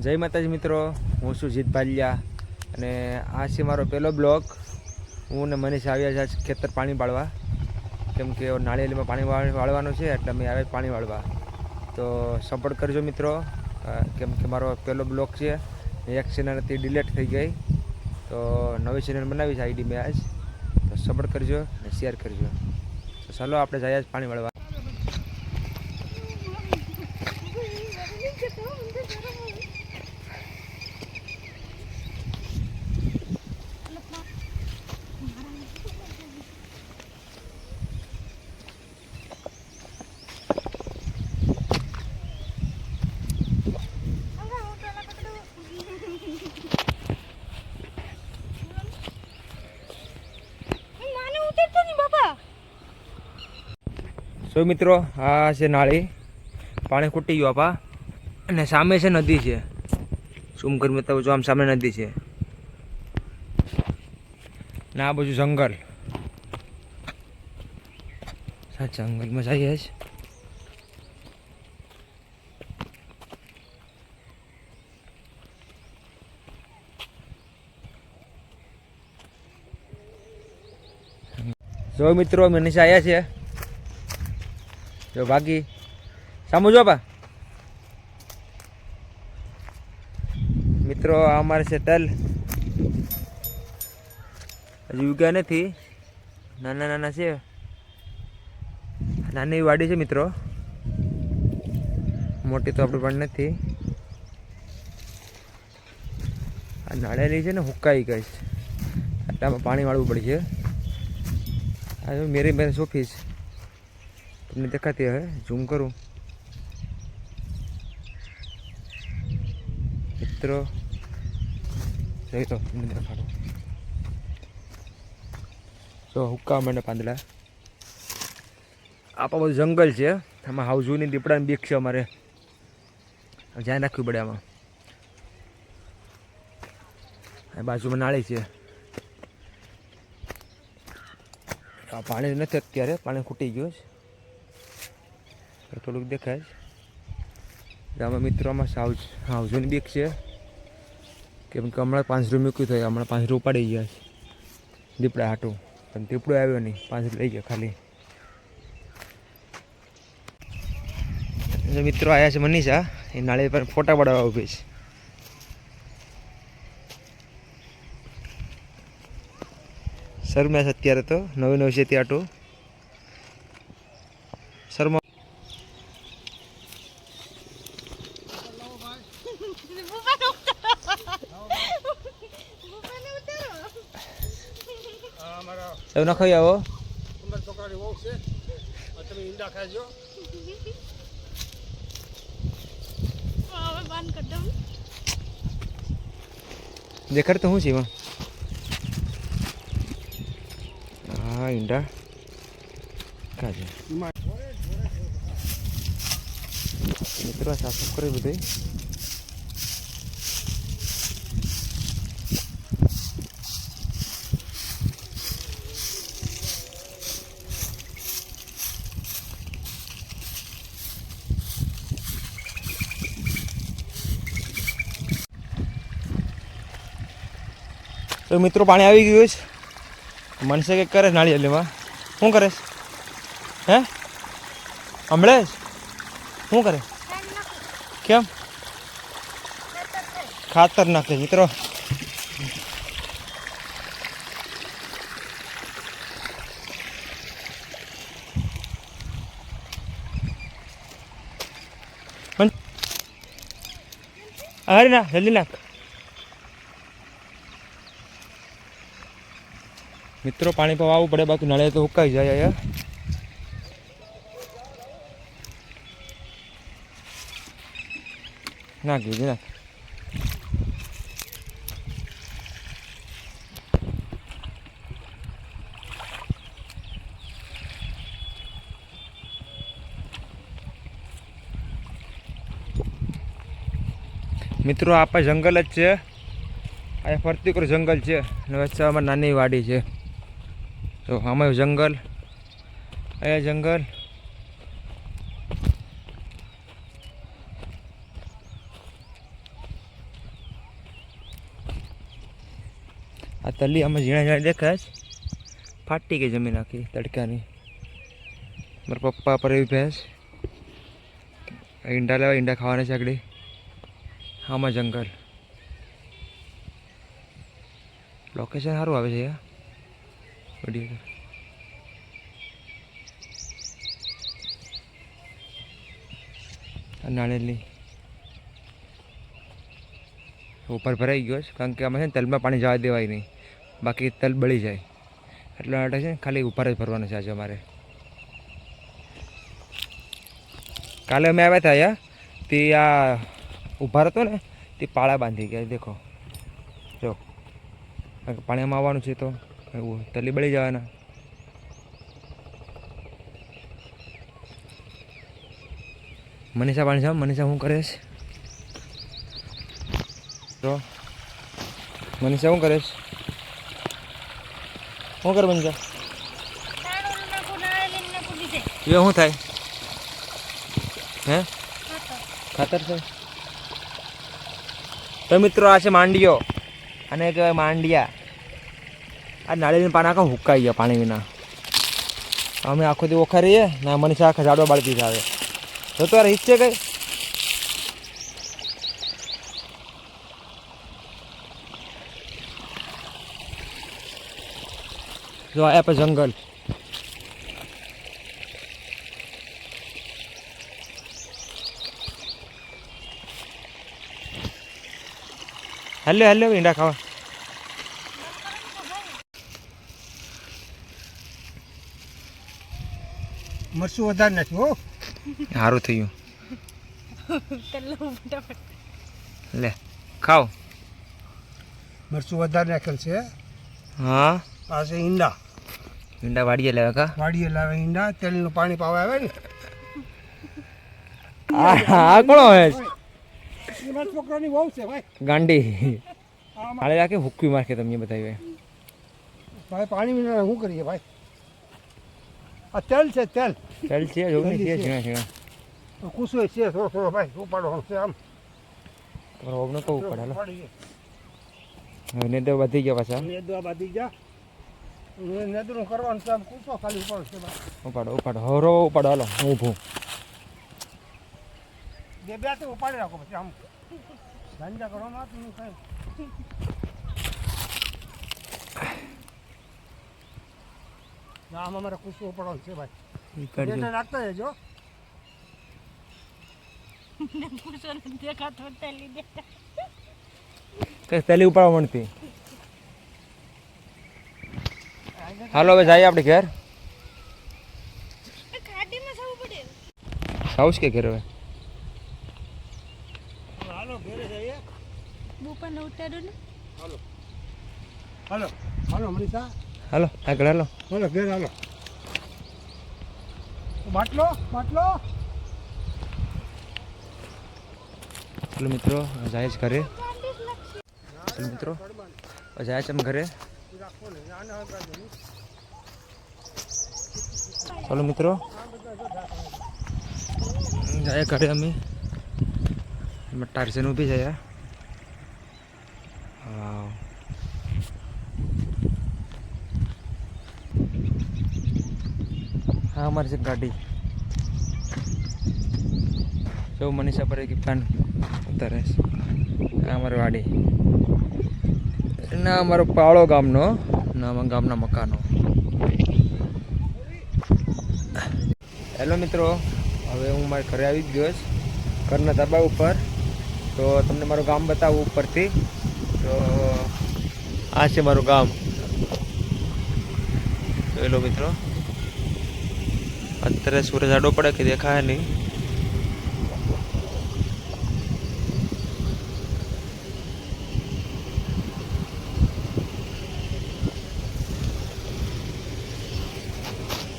જય માતાજી મિત્રો, હું છું જીત ભાલિયા અને આ છે મારો પહેલો બ્લોગ. હું ને મનીષ આવ્યા છે ખેતર પાણી વાળવા, કેમ કે નાળિયેરીમાં પાણી વાળવાનું છે એટલે અમે આવ્યા પાણી વાળવા. તો સપોર્ટ કરજો મિત્રો, કેમ કે મારો પહેલો બ્લોગ છે. એક ચેનલ હતી ડિલીટ થઈ ગઈ, તો નવી ચેનલ બનાવી છે આઈડી મેં આજ. તો સપોર્ટ કરજો અને શેર કરજો. તો ચાલો આપણે જઈએ પાણી વાળવા. સો મિત્રો, આ છે નાળી, પાણી ખૂટી ગયું આપા, અને સામે છે નદી છે. ઝૂમ કરી બતાવું, જો આમ સામે નદી છે ને આ બાજુ જંગલ. જંગલમાં જઈએ જ. જો મિત્રો, અમે નીચે આવ્યા છે. જો બાકી સામુ જો બા મિત્રો, આ અમારે છે તલ. હજી ઉગ્યા નથી, નાના નાના છે. નાની વાડી છે મિત્રો, મોટી તો આપણી પણ નથી. આ નાળિયેરી છે ને હુકાઈ ગઈ છે, આટલામાં પાણી વાળવું પડશે. આ મેરી સોફી છે, તમને દેખાતી હવે, ઝૂમ કરું મિત્રો, જોઈ તો તમને દેખાડું. જો હુક્કા મને પાંદડા. આપા બધું જંગલ છે, આમાં હાવ જૂની દીપડાની બીક છે અમારે, ધ્યાન રાખવું પડે આમાં. આ બાજુમાં નાળી છે. પાણી નથી અત્યારે, પાણી ખૂટી ગયું છે, થોડુંક દેખાય છે. આમાં મિત્રોમાં હાવજુની બીક છે, કેમ કે હમણાં 5 મૂક્યું થયું, હમણાં 5 ઉપાડી ગયા છે દીપડા હાટું, પણ દીપડો આવ્યો નહીં, 5 લઈ ગયા ખાલી. મિત્રો આવ્યા છે મનીષા, એ નાળી પર ફોટા પાડવા ઊભી છે. શરમ્યા છે અત્યારે, તો નવી નવી છે ત્યાં શર્મા. એવું ના ખાઈ આવો. દેખાડ તો શું છે એમાં? હા, ઈંડા કાજે મિત્રો, સાફ કરે બધું. તો મિત્રો, પાણી આવી ગયું છે. મનસે કંઈક કરે નાળિયેરીમાં. શું કરે? હે હમણે શું કરે? કેમ? ખાતર નાખે મિત્રો. અરે ના, જલ્દી નાખ મિત્રો. પાણી પર આવવું પડે, બાકી નળે તો હુકાઈ જાય. યાર નાખ દીધી, નાખ. મિત્રો, આપા જંગલ જ છે, આ ફરતી કોઈ જંગલ છે, અને વચ્ચે અમારી નાની વાડી છે. તો આમાં જંગલ, અહીંયા જંગલ. આ તલી આમાં ઝીણા ઝીણા દેખાય છે, ફાટી ગઈ જમીન આખી તડકાની. મારા પપ્પા પર એવી ભેંસ ઈંડા લેવા, ઈંડા ખાવાના છે આગળ. આમાં જંગલ. લોકેશન સારું આવે છે યાર વિડીયો. નાળિયેરની ઉપર ભરાઈ ગયો છે, કારણ કે આમાં છે ને તલમાં પાણી જવા દેવાય નહીં, બાકી તલ બળી જાય. એટલા માટે છે ને ખાલી ઉપર જ ભરવાનું છે આજે અમારે. કાલે અમે આવ્યા હતા અહીંયા, તે આ ઉભા હતો ને તે પાળા બાંધી ગયા. દેખો જો પાણીમાં આવવાનું છે તો એવું તલી બળી જવાના. મનીષા પાણી જામ. મનીષા શું કરે છે? તો મનીષા શું કરે છે? શું કરે મનીષા? એ શું થાય? હે ખાતર છે. તો મિત્રો આ છે માંડિયો, અને કહેવાય માંડિયા. આ નાળિયેરના પાન આખા હુકાઈ ગયા પાણી વિના. અમે આખો દી ઓખા રહીએ ને મનીષા આખા ઝાડવા બાળતી આવે. તો તારે ઈચ્છે કઈ? જો આ પર જંગલ. હેલો ઈંડા ખાવા. મરચું વધારે નથી હો. સારું થયું. લે ખાઓ. મરચું વધારે નાખેલ છે. હા આ છે ઈંડા. ઈંડા વાડીએ લેવા કા? વાડીએ લાવે ઈંડા, તેલનું પાણી પાવા આવે ને. આ કોણ હોય? એ મારા છોકરાની વહુ છે ભાઈ. ગાંડી હાલે રાખે હુક્કી મારકે તમને બતાવ્યું. ભાઈ પાણી વિના શું કરીએ ભાઈ? આ તેલ છે તેલ. ચાલ છે જો ને છે છે છે. કુસો છે થોડો થોડો ભાઈ ઉપાડવાનો છે આમ. તમારો ઓબનો તો ઉપાડ હાલો. ઉપાડીએ. હવે ને તો વધી ગયા પાછા. નેદવા બાંધી જા. નેદનું કરવાનું છે આમ કુસો ખાલી ઉપાડશે ભાઈ. ઉપાડો હરો ઉપાડો હાલો. હું ઊભું. બે તો ઉપાડી રાખો પછી આમ ધંધા કરવામાં તું કઈ. આમ અમારે કુસો ઉપાડવાનું છે ભાઈ. બેટા નાખતા જજો. તેલી ઉપાડવા મળતી. હાલો હવે જઈએ આપણે ઘેર. સાઉસ કે ઘેર હવે? હાલો ઘરે જઈએ. બુપાને ઉતારો ને. હાલો હાલો હાલો મનીષા. હાલો આગળ હાલો. હાલો ઘેર હાલો. બાટલો બાટલો. ચલો મિત્રો જાય છે ઘરે. ચલો મિત્રો જાય છે અમે ઘરે. ચલો મિત્રો જાય ઘરે અમે. ટારસન ઊભી જાય. વાવ હા અમારી છે ગાડી. જો મનીષા પર એક પાન ઉતારે છે. આ અમારી વાડી ના અમારો પાળો ગામનો ના અમારા ગામના મકાનો. હેલો મિત્રો, હવે હું મારા ઘરે આવી જ ગયો છું, ઘરના ધાબા ઉપર. તો તમને મારું ગામ બતાવું ઉપરથી. તો આ છે મારું ગામ. જોઈ લો મિત્રો. અત્યારે સૂરજ આડો પડે કે દેખાય નહીં.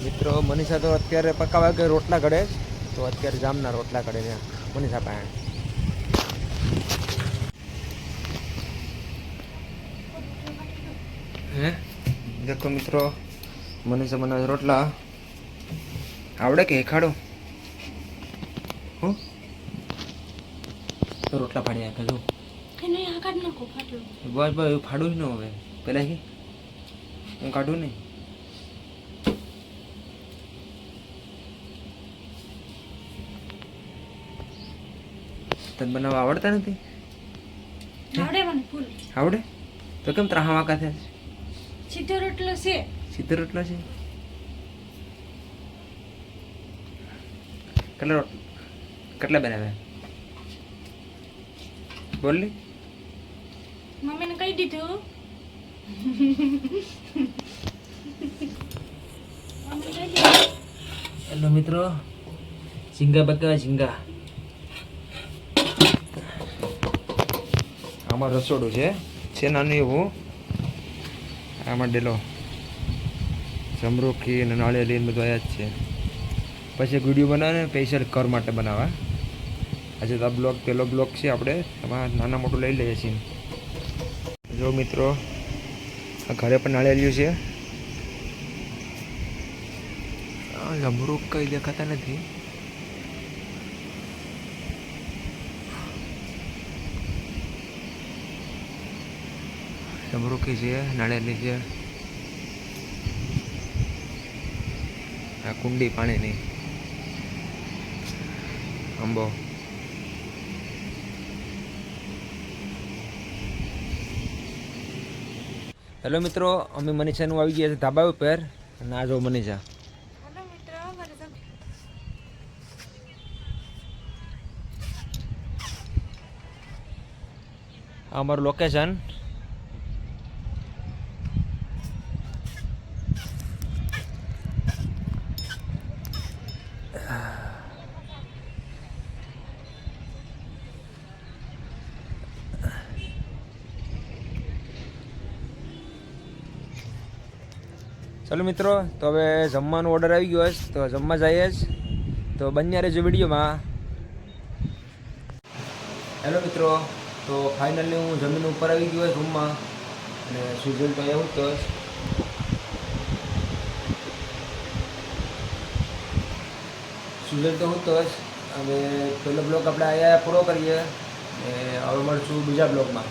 મિત્રો મનીષા તો અત્યારે પકાવા કે રોટલા ઘડે, તો અત્યારે જામના રોટલા ઘડે ત્યાં મનીષા પાસે. હે દેખો મિત્રો, મનીષા બનાવે રોટલા. આવડે કે ખાડો હું તો રોટલા ફાડી નાખે જો. એને આ કાઢ નાખો ફાટલો. બસ બસ ફાડું જ ન હવે. પેલા કે હું કાઢું નહીં. તને બનાવવા આવડતા નથી? આવડે મને ફૂલ. આવડે તો કેમ ત્રાહા વાંકા થયા છે? સીધો રોટલો છે. સીધો રોટલો છે. કેટલા બનાવ્યા બોલ લે. મમ્મીને કહી દીધું. મમ્મી કહી દીધું. હેલો મિત્રો, ઝીંગા બકાવા ઝીંગા. આમાં રસોડું છે નાનું એવું. આમાં ડેલો જમરૂખી અને નાળિયેરી ને બધું આયા જ છે. પછી એક વિડીયો બનાવે ને સ્પેશિયલ ઘર માટે બનાવવા. આજે તો આ બ્લોગ પહેલો બ્લોગ છે. આપણે એમાં નાના મોટું લઈ લઈએ છીએ. જો મિત્રો, આ ઘરે પણ નાળિયેરિયું છે. જમરૂખ કંઈ દેખાતા નથી. જમરૂખી છે, નાળિયેરી છે. આ કુંડી પાણીની આંબો. હેલો મિત્રો, અમે મનીષાનું આવી ગયા છે ધાબા ઉપર. અને આ જો મનીષા. હેલો મિત્રો, મારે તો આ અમારું લોકેશન. ચાલો મિત્રો, તો હવે જમવાનો ઓર્ડર આવી ગયો છે, તો જમવા જઈએ જ. તો બન્યા રહેજો વિડીયોમાં. હેલો મિત્રો, તો ફાઇનલી હું જમીન ઉપર આવી ગયો છું રૂમમાં. અને સુજલ તો એવું તો સુજલ તો હું તો હવે પહેલો બ્લોગ આપણે અહીંયા પૂરો કરીએ. અને હવે મળશું બીજા બ્લોગમાં.